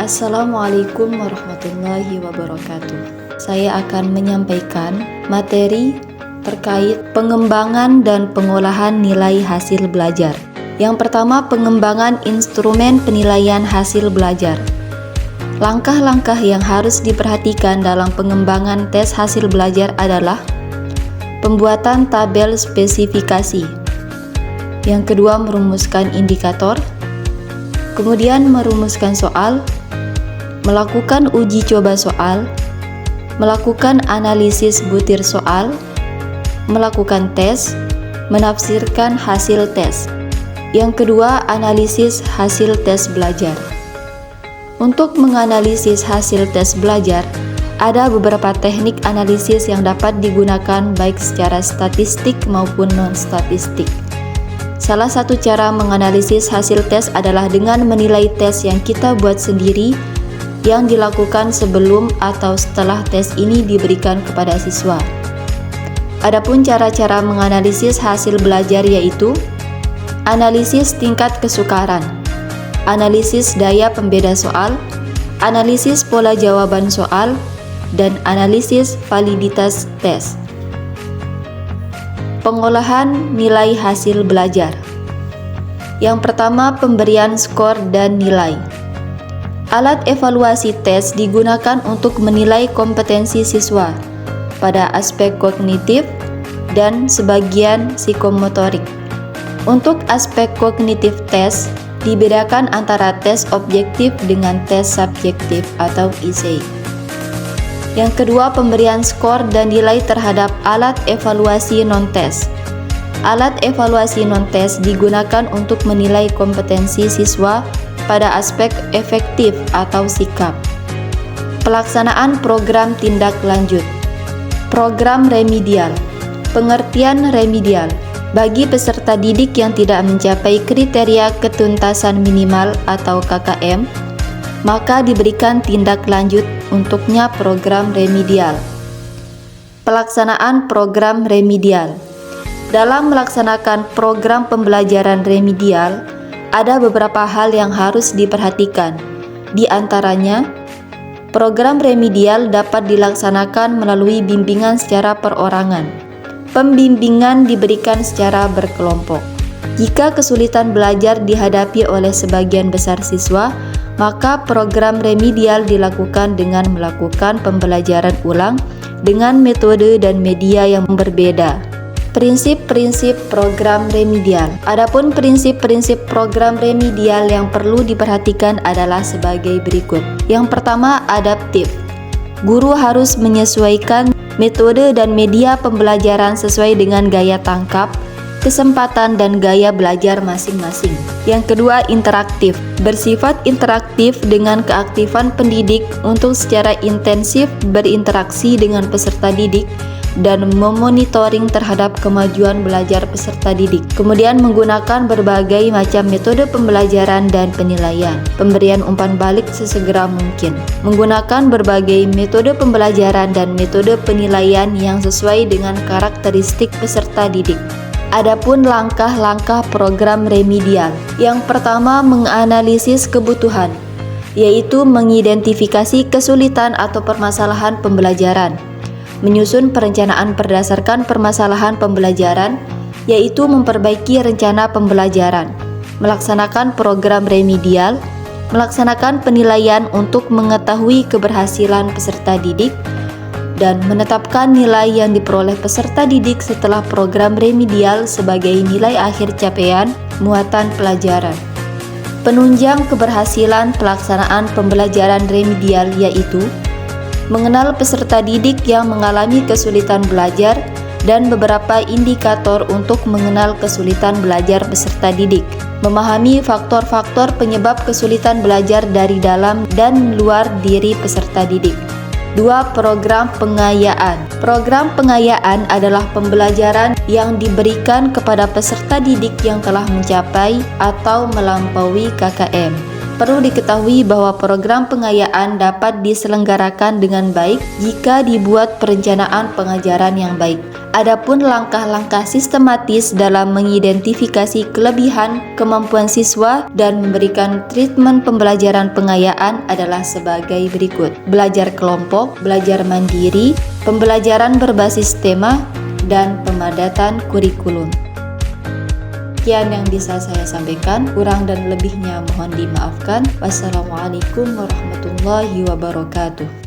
Assalamualaikum warahmatullahi wabarakatuh. Saya akan menyampaikan materi terkait pengembangan dan pengolahan nilai hasil belajar. Yang pertama, pengembangan instrumen penilaian hasil belajar. Langkah-langkah yang harus diperhatikan dalam pengembangan tes hasil belajar adalah pembuatan tabel spesifikasi. Yang kedua, merumuskan indikator. Kemudian merumuskan soal, melakukan uji coba soal, melakukan analisis butir soal, melakukan tes, menafsirkan hasil tes. Yang kedua, analisis hasil tes belajar. Untuk menganalisis hasil tes belajar, ada beberapa teknik analisis yang dapat digunakan baik secara statistik maupun non-statistik. Salah satu cara menganalisis hasil tes adalah dengan menilai tes yang kita buat sendiri yang dilakukan sebelum atau setelah tes ini diberikan kepada siswa. Adapun cara-cara menganalisis hasil belajar yaitu analisis tingkat kesukaran, analisis daya pembeda soal, analisis pola jawaban soal, dan analisis validitas tes. Pengolahan nilai hasil belajar. Yang pertama, pemberian skor dan nilai. Alat evaluasi tes digunakan untuk menilai kompetensi siswa pada aspek kognitif dan sebagian psikomotorik. Untuk aspek kognitif tes, dibedakan antara tes objektif dengan tes subjektif atau essay. Yang kedua, pemberian skor dan nilai terhadap alat evaluasi non-tes. Alat evaluasi non-tes digunakan untuk menilai kompetensi siswa pada aspek efektif atau sikap. Pelaksanaan program tindak lanjut. Program remedial. Pengertian remedial. Bagi peserta didik yang tidak mencapai kriteria ketuntasan minimal atau KKM, maka diberikan tindak lanjut untuknya program remedial. Pelaksanaan program remedial. Dalam melaksanakan program pembelajaran remedial, ada beberapa hal yang harus diperhatikan. Di antaranya, program remedial dapat dilaksanakan melalui bimbingan secara perorangan. Pembimbingan diberikan secara berkelompok. Jika kesulitan belajar dihadapi oleh sebagian besar siswa, maka program remedial dilakukan dengan melakukan pembelajaran ulang dengan metode dan media yang berbeda. Prinsip-prinsip program remedial. Adapun prinsip-prinsip program remedial yang perlu diperhatikan adalah sebagai berikut. Yang pertama, adaptif. Guru harus menyesuaikan metode dan media pembelajaran sesuai dengan gaya tangkap, kesempatan dan gaya belajar masing-masing. Yang kedua, interaktif. Bersifat interaktif dengan keaktifan pendidik untuk secara intensif berinteraksi dengan peserta didik dan memonitoring terhadap kemajuan belajar peserta didik. Kemudian menggunakan berbagai macam metode pembelajaran dan penilaian. Pemberian umpan balik sesegera mungkin. Menggunakan berbagai metode pembelajaran dan metode penilaian yang sesuai dengan karakteristik peserta didik. Adapun langkah-langkah program remedial. Yang pertama, menganalisis kebutuhan, yaitu mengidentifikasi kesulitan atau permasalahan pembelajaran. Menyusun perencanaan berdasarkan permasalahan pembelajaran, yaitu memperbaiki rencana pembelajaran. Melaksanakan program remedial, melaksanakan penilaian untuk mengetahui keberhasilan peserta didik, dan menetapkan nilai yang diperoleh peserta didik setelah program remedial sebagai nilai akhir capaian muatan pelajaran. Penunjang keberhasilan pelaksanaan pembelajaran remedial yaitu mengenal peserta didik yang mengalami kesulitan belajar dan beberapa indikator untuk mengenal kesulitan belajar peserta didik. Memahami faktor-faktor penyebab kesulitan belajar dari dalam dan luar diri peserta didik. 2. Program pengayaan. Program pengayaan adalah pembelajaran yang diberikan kepada peserta didik yang telah mencapai atau melampaui KKM. Perlu diketahui bahwa program pengayaan dapat diselenggarakan dengan baik jika dibuat perencanaan pengajaran yang baik. Adapun langkah-langkah sistematis dalam mengidentifikasi kelebihan, kemampuan siswa, dan memberikan treatment pembelajaran pengayaan adalah sebagai berikut. Belajar kelompok, belajar mandiri, pembelajaran berbasis tema, dan pemadatan kurikulum. Sekian yang bisa saya sampaikan, kurang dan lebihnya mohon dimaafkan. Wassalamualaikum warahmatullahi wabarakatuh.